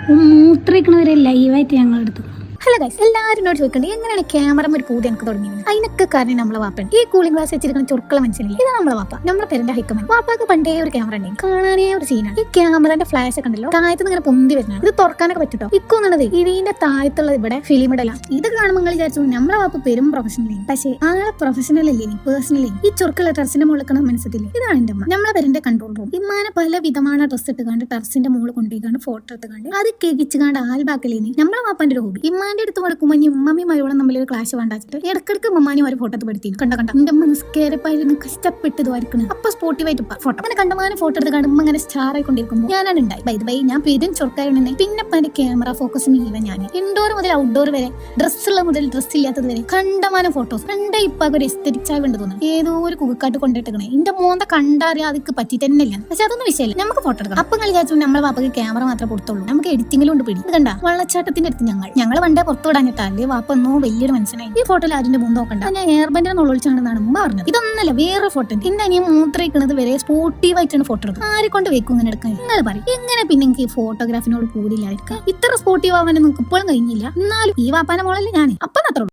മൂത്രയിക്കണവരെ ലൈവായിട്ട് ഞങ്ങൾ എടുത്തു. ഹലോ ഗൈസ്, എല്ലാവരും ചോദിക്കണ്ടേ എങ്ങനെയാണ് ക്യാമറ ഒരു പൂതി എനിക്ക് തുടങ്ങിയത്? അതിനൊക്കെ കാരണം നമ്മളെ വാപ്പൻ ഈ കൂളിംഗ് ഗ്ലാസ് വെച്ചിരിക്കുന്ന ചുരുക്കള മനസ്സിലില്ല. ഇതാണ് നമ്മളെ വാപ്പ, നമ്മളെ പേരന്റെ ഹൈക്കമൻ. വാപ്പാക്ക് പണ്ടേ ഒരു ക്യാമറ ഉണ്ടെങ്കിൽ കാണാനേ ഒരു സീനാണ്. ഈ ക്യാമറന്റെ ഫ്ലാഷ് ഒക്കെ ഉണ്ടല്ലോ, താഴത്ത് ഇങ്ങനെ പൊന്തി വരുന്നതാണ്. ഇത് തുറക്കാനൊക്കെ പറ്റുട്ടോ. ഇക്കൊന്നുള്ളത് ഇതിന്റെ താഴത്തുള്ള ഇവിടെ ഫിലിം ഇടലാണ്. ഇതൊക്കെ കാണുമ്പോൾ നിങ്ങൾ വിചാരിച്ചു നമ്മളെ വാപ്പ പെരും പ്രൊഫഷണൽ. പക്ഷേ ആളെ പ്രൊഫഷണൽ അല്ലേ, പേഴ്സണലി ഈ ചുരുക്കുള്ള ടെറസിന്റെ മുകളിൽ മനസ്സിലില്ല. ഇതാണ് എന്റെ അമ്മ, നമ്മളെ പേരന്റെ കൺട്രോൾ റൂം. ഇമ്മാനെ പല വിധமான ഡ്രസ്സ് ഇട്ടുകാണ്ട് ടെറസിന്റെ മുകളിൽ കൊണ്ടുപോയിക്കാണ്ട് ഫോട്ടോ എടുത്തുകാണ്ട് അത് കേകിച്ചുകാണ്ട് ആൽബാക്കലേനി നമ്മളെ വാപ്പാന്റെ ഒരു ഹോബി. ഇമ്മാന്റെ അടുത്ത് കൊടുക്കുമ്പോൾ ഉമ്മമ്മി മരുവോളം തമ്മിൽ ഒരു ക്ലാഷ് വേണ്ടാച്ചിട്ട് ഇടക്കിടക്ക് ഉമ്മാനി ഒരു ഫോട്ടോ പെടുത്തി കണ്ട എന്റെ അമ്മ നിസ്കേരപ്പായിരുന്നു കഷ്ടപ്പെട്ടത് വായിക്കുന്നത്. അപ്പൊ സ്പോട്ടിവായിട്ട് ഫോട്ടോ അങ്ങനെ കണ്ടമാനം ഫോട്ടോ എടുത്ത് കണ്ടുമ്പോൾ അങ്ങനെ സ്റ്റാർ ആയിക്കൊണ്ടിരിക്കുമ്പോൾ ഞാനാണ് ഉണ്ടായി. ബൈ ഞാൻ പേരും ചൊറുക്കായിരുന്നു. പിന്നെ എന്റെ ക്യാമറ ഫോക്കസ് ഇല്ല. ഞാൻ ഇൻഡോർ മുതൽ ഔട്ട്ഡോർ വരെ, ഡ്രസ്സുള്ള മുതൽ ഡ്രസ്സ് ഇല്ലാത്തത് വരെ കണ്ടമാനം ഫോട്ടോസ് കണ്ട. ഇപ്പൊ ഒരു എസ്തെറ്റിക് ആയി വേണ്ട തോന്നുന്നു. ഏതോ ഒരു കുക്കാട്ട് കൊണ്ടിട്ടേ എന്റെ മോന്ത കണ്ടറിയാം അതിക്ക് പറ്റി തന്നെ ഇല്ല. പക്ഷെ അതൊന്നും വിഷയമില്ല, നമുക്ക് ഫോട്ടോ എടുക്കാം. അപ്പൊ നിങ്ങൾ വിചാരിച്ചു നമ്മളെ വാപ്പക്ക് ക്യാമറ മാത്രമേ കൊടുത്തുള്ളൂ, നമുക്ക് എഡിറ്റിംഗിലും ഉണ്ട് പിടി. ഇത് കണ്ട വെള്ളച്ചാട്ടത്തിന്റെ അടുത്ത് ഞങ്ങൾ പണ്ടേ പുറത്തു വിടാഞ്ഞിട്ടാ വാപ്പ ഒന്നോ വലിയൊരു മനസ്സിനായി. ഈ ഫോട്ടോയിൽ അതിന്റെ മുമ്പ് നോക്കണ്ട, ഞാൻ എയർബൻഡിനെ നുള്ളിച്ചാണെന്നാണ് ഉമ്മ പറഞ്ഞത്. ഇതൊന്നല്ല, വേറെ ഫോട്ടോ. പിന്നെ അനിയൻ മൂത്രയിക്കുന്നത് വരെ സ്പോർട്ടീവായിട്ടാണ് ഫോട്ടോ എടുക്കുന്നത്. ആരെ കൊണ്ട് വെക്കും ഇങ്ങനെ എടുക്കാൻ? നിങ്ങൾ പറയും എങ്ങനെ പിന്നെ എനിക്ക് ഈ ഫോട്ടോഗ്രാഫിനോട് കൂടിയില്ലായിരിക്കാം? ഇത്ര സ്പോർട്ടീവ് ആവാൻ നമുക്ക് ഇപ്പോഴും കഴിഞ്ഞില്ല. എന്നാലും ഈ വാപ്പാന്റെ മോളല്ലേ ഞാൻ. അപ്പം അത്ര